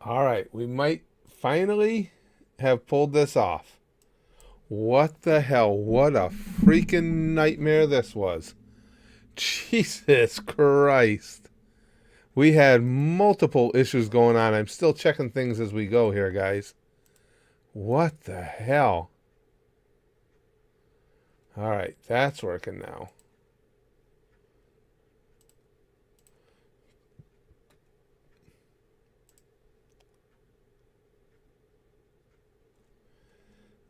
All right, we might finally have pulled this off. What the hell? What a freaking nightmare this was. Jesus Christ. We had multiple issues going on. I'm still checking things as we go here, guys. What the hell? All right, that's working now.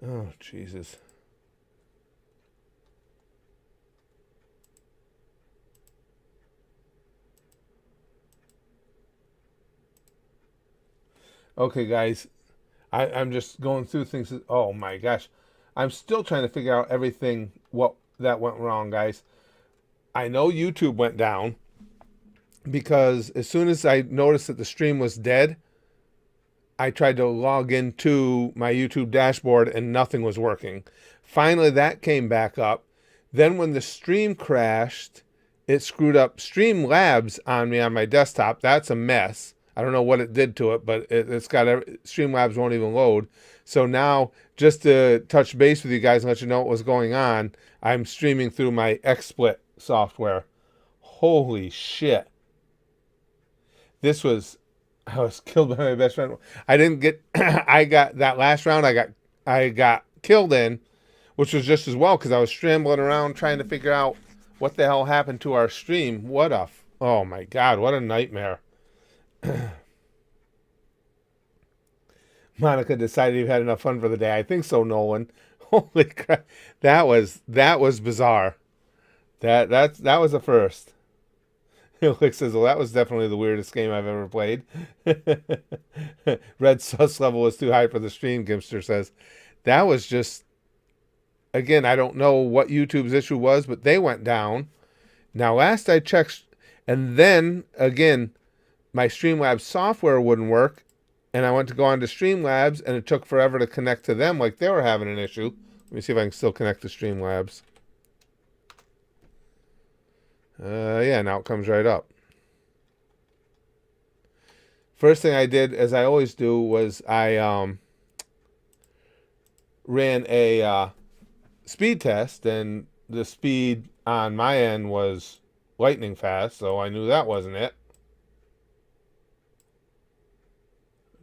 Oh, Jesus. Okay, guys, I'm just going through things. Oh my gosh, I'm still trying to figure out everything what that went wrong, guys. I know YouTube went down because as soon as I noticed that the stream was dead, I tried to log into my YouTube dashboard and nothing was working. Finally, that came back up. Then when the stream crashed, it screwed up Streamlabs on me on my desktop. That's a mess. I don't know what it did to it, but it's got Streamlabs won't even load. So now, just to touch base with you guys and let you know what was going on, I'm streaming through my XSplit software. Holy shit. This was, I was killed by my best friend. I didn't get, I got that last round I got killed in, which was just as well because I was scrambling around trying to figure out what the hell happened to our stream. Oh my God, what a nightmare. Monica decided you've had enough fun for the day. I think so, Nolan. Holy crap. That was bizarre. That was a first. Lick says, well, that was definitely the weirdest game I've ever played. Red sus level was too high for the stream, Gimster says. That was just, again, I don't know what YouTube's issue was, but they went down. Now, last I checked, and then, again, my Streamlabs software wouldn't work, and I went to go on to Streamlabs, and it took forever to connect to them like they were having an issue. Let me see if I can still connect to Streamlabs. Yeah, now it comes right up. First thing I did, as I always do, was I ran a speed test, and the speed on my end was lightning fast, so I knew that wasn't it.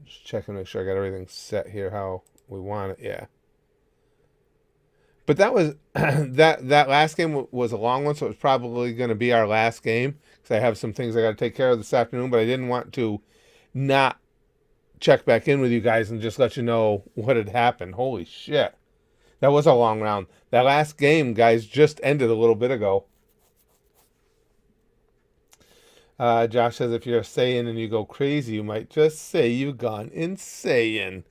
Just checking to make sure I got everything set here how we want it. Yeah. But that was that last game was a long one, so it was probably going to be our last game because I have some things I got to take care of this afternoon. But I didn't want to not check back in with you guys and just let you know what had happened. Holy shit, that was a long round. That last game, guys, just ended a little bit ago. Josh says if you're a Saiyan and you go crazy, you might just say you've gone insane.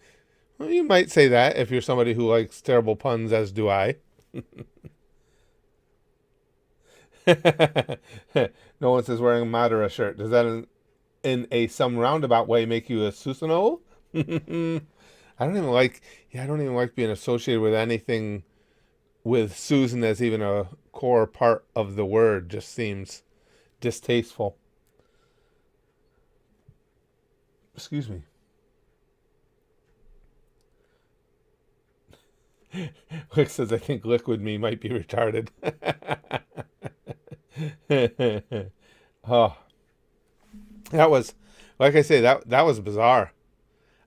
Well, you might say that if you're somebody who likes terrible puns, as do I. No one says wearing a Madara shirt. Does that, in a some roundabout way, make you a Susanoo? I don't even like being associated with anything with Susan as even a core part of the word. Just seems distasteful. Excuse me. Lick says, I think Liquid Me might be retarded. Oh, that was, like I say, that was bizarre.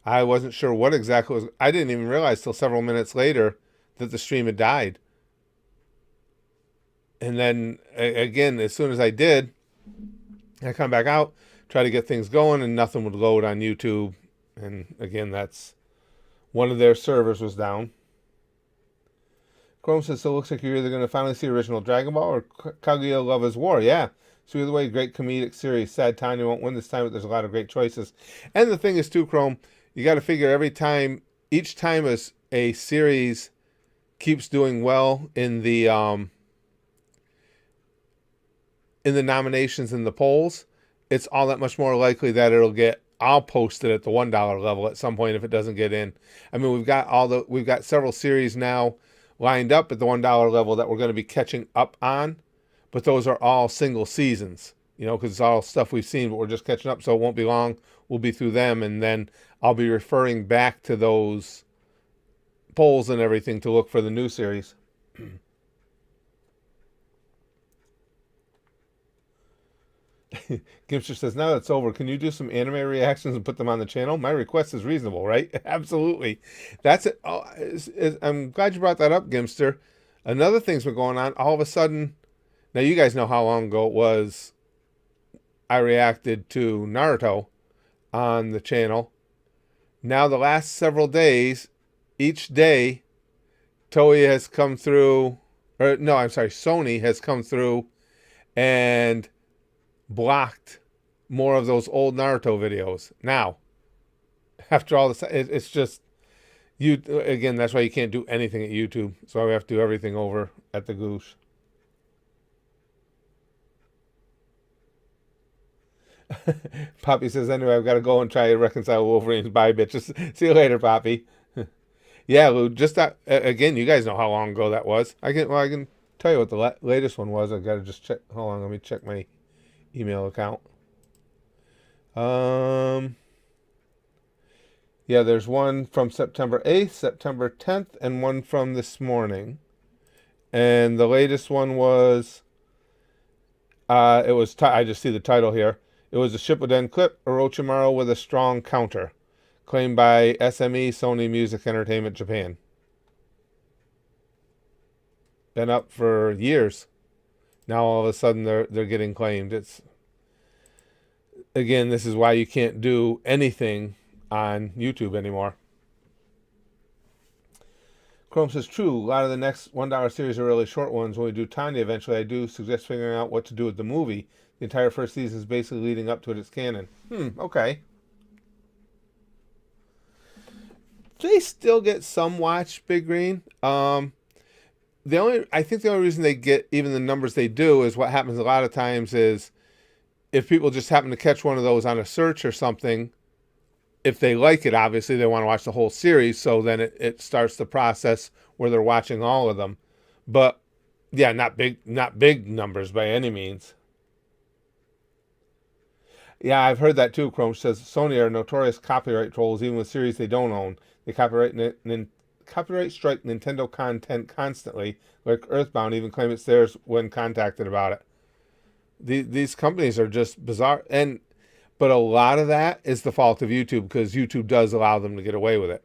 I wasn't sure what exactly was. I didn't even realize till several minutes later that the stream had died. And then, again, as soon as I did, I come back out, try to get things going, and nothing would load on YouTube. And again, that's one of their servers was down. Chrome says, so it looks like you're either going to finally see original Dragon Ball or Kaguya Love is War. Yeah. So either way, great comedic series. Sad Tanya won't win this time, but there's a lot of great choices. And the thing is, too, Chrome, you got to figure each time a series keeps doing well in the nominations and the polls, it's all that much more likely that I'll post it at the $1 level at some point if it doesn't get in. I mean, we've got several series now lined up at the $1 level that we're going to be catching up on, but those are all single seasons. because it's all stuff we've seen, but we're just catching up. So it won't be long. We'll be through them, and then I'll be referring back to those polls and everything to look for the new series. Gimster says, now that it's over, can you do some anime reactions and put them on the channel? My request is reasonable, right? Absolutely. That's it. Oh, I'm glad you brought that up, Gimster. Another thing's been going on. All of a sudden, now you guys know how long ago it was I reacted to Naruto on the channel. Now the last several days, each day, Toei has come through, or no, I'm sorry, Sony has come through and blocked more of those old Naruto videos. Now, after all this, it's just, you again, that's why you can't do anything at YouTube. So we have to do everything over at the Goosh. Poppy says, anyway, I've got to go and try to reconcile Wolverines. Bye, bitches. See you later, Poppy. Yeah, Lou, just that, again, you guys know how long ago that was. I can tell you what the latest one was. I've got to just check. Hold on, let me check my email account. Yeah, there's one from September 8th, September 10th, and one from this morning. And the latest one was, it was, I just see the title here. It was a Shippuden clip, Orochimaru with a strong counter, claimed by SME Sony Music Entertainment Japan. Been up for years. Now all of a sudden they're getting claimed. It's, again, this is why you can't do anything on YouTube anymore. Chrome says, true, a lot of the next $1 series are really short ones. When we do Tanya eventually, I do suggest figuring out what to do with the movie. The entire first season is basically leading up to it. It's canon. Okay. They still get some watch, Big Green. I think the only reason they get even the numbers they do is what happens a lot of times is if people just happen to catch one of those on a search or something, if they like it, obviously they want to watch the whole series. So then it starts the process where they're watching all of them. But yeah, not big numbers by any means. Yeah, I've heard that too. Chrome says Sony are notorious copyright trolls, even with series they don't own. They copyright strike Nintendo content constantly, like Earthbound, even claim it's theirs when contacted about it. These companies are just bizarre, but a lot of that is the fault of YouTube because YouTube does allow them to get away with it.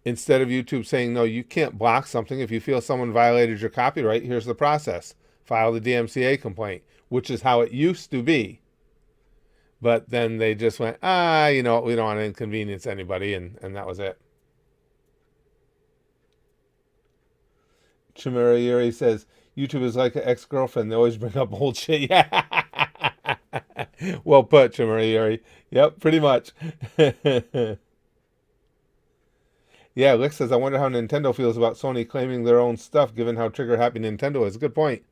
Instead of YouTube saying, no, you can't block something. If you feel someone violated your copyright, here's the process. File the DMCA complaint, which is how it used to be. But then they just went, we don't want to inconvenience anybody, and that was it. Chimera Yuri says, YouTube is like an ex-girlfriend. They always bring up old shit. Yeah. Well put, Chimera Yuri. Yep, pretty much. Yeah, Lick says, I wonder how Nintendo feels about Sony claiming their own stuff, given how trigger-happy Nintendo is. Good point.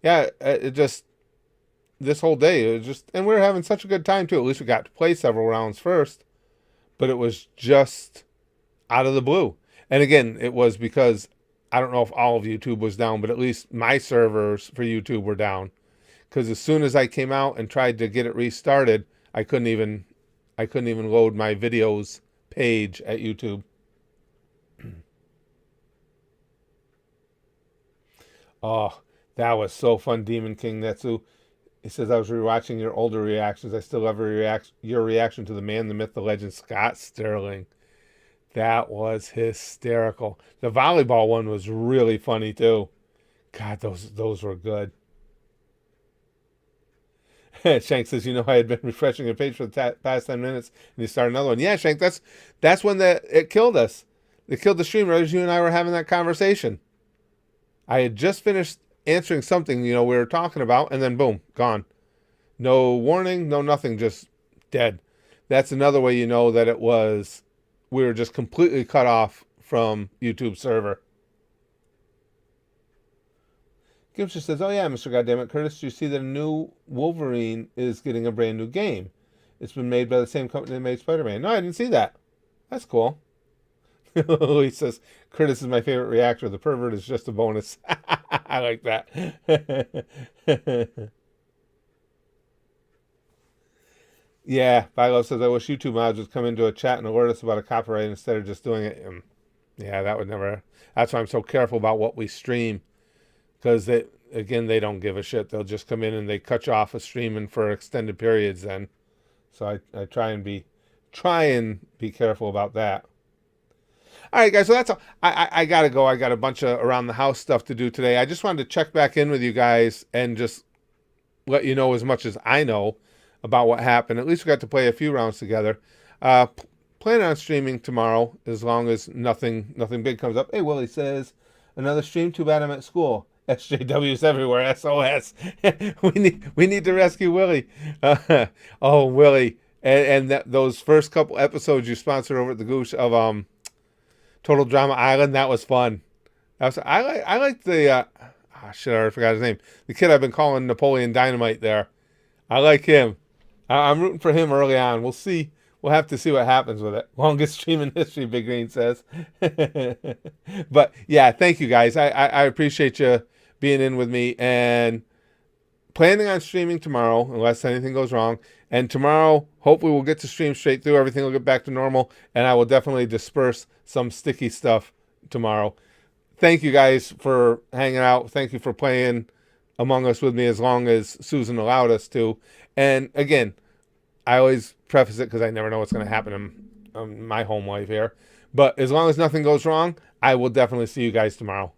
Yeah, this whole day, and we were having such a good time, too. At least we got to play several rounds first. But it was just out of the blue. And again, it was because, I don't know if all of YouTube was down, but at least my servers for YouTube were down. Because as soon as I came out and tried to get it restarted, I couldn't even load my videos page at YouTube. Oh, that was so fun, Demon King Netsu. He says, I was rewatching your older reactions. I still love your reaction to the man, the myth, the legend, Scott Sterling. That was hysterical. The volleyball one was really funny, too. God, those were good. Shank says, I had been refreshing your page for the past 10 minutes, and you start another one. Yeah, Shank, that's when it killed us. It killed the stream right as you and I were having that conversation. I had just finished answering something, we were talking about, and then boom, gone. No warning, no nothing, just dead. That's another way you know that we were just completely cut off from YouTube server. Gimster says, oh yeah, Mr. Goddammit Curtis, do you see that a new Wolverine is getting a brand new game? It's been made by the same company that made Spider-Man. No, I didn't see that. That's cool. He says, Curtis is my favorite reactor. The pervert is just a bonus. I like that. Yeah, Philo says, I wish YouTube mods would come into a chat and alert us about a copyright instead of just doing it. Yeah, that would never. That's why I'm so careful about what we stream, because they don't give a shit. They'll just come in and they cut you off of streaming for extended periods. Then, so I try and be careful about that. All right, guys. So that's all. I gotta go. I got a bunch of around the house stuff to do today. I just wanted to check back in with you guys and just let you know as much as I know about what happened. At least we got to play a few rounds together. Uh, Planning on streaming tomorrow as long as nothing big comes up. Hey, Willie says another stream. Too bad I'm at school. SJWs everywhere. SOS. we need to rescue Willie. Oh, Willie, and those first couple episodes you sponsored over at the Goose of Total Drama Island. That was fun. I like the shit. I already forgot his name. The kid I've been calling Napoleon Dynamite there. I like him. I'm rooting for him early on. We'll see. We'll have to see what happens with it. Longest stream in history, Big Green says. But yeah, thank you guys. I appreciate you being in with me, and planning on streaming tomorrow unless anything goes wrong. And tomorrow, hopefully we'll get to stream straight through. Everything will get back to normal, and I will definitely disperse some sticky stuff tomorrow. Thank you guys for hanging out. Thank you for playing Among Us with me as long as Susan allowed us to. And again, I always preface it because I never know what's going to happen in my home life here. But as long as nothing goes wrong, I will definitely see you guys tomorrow.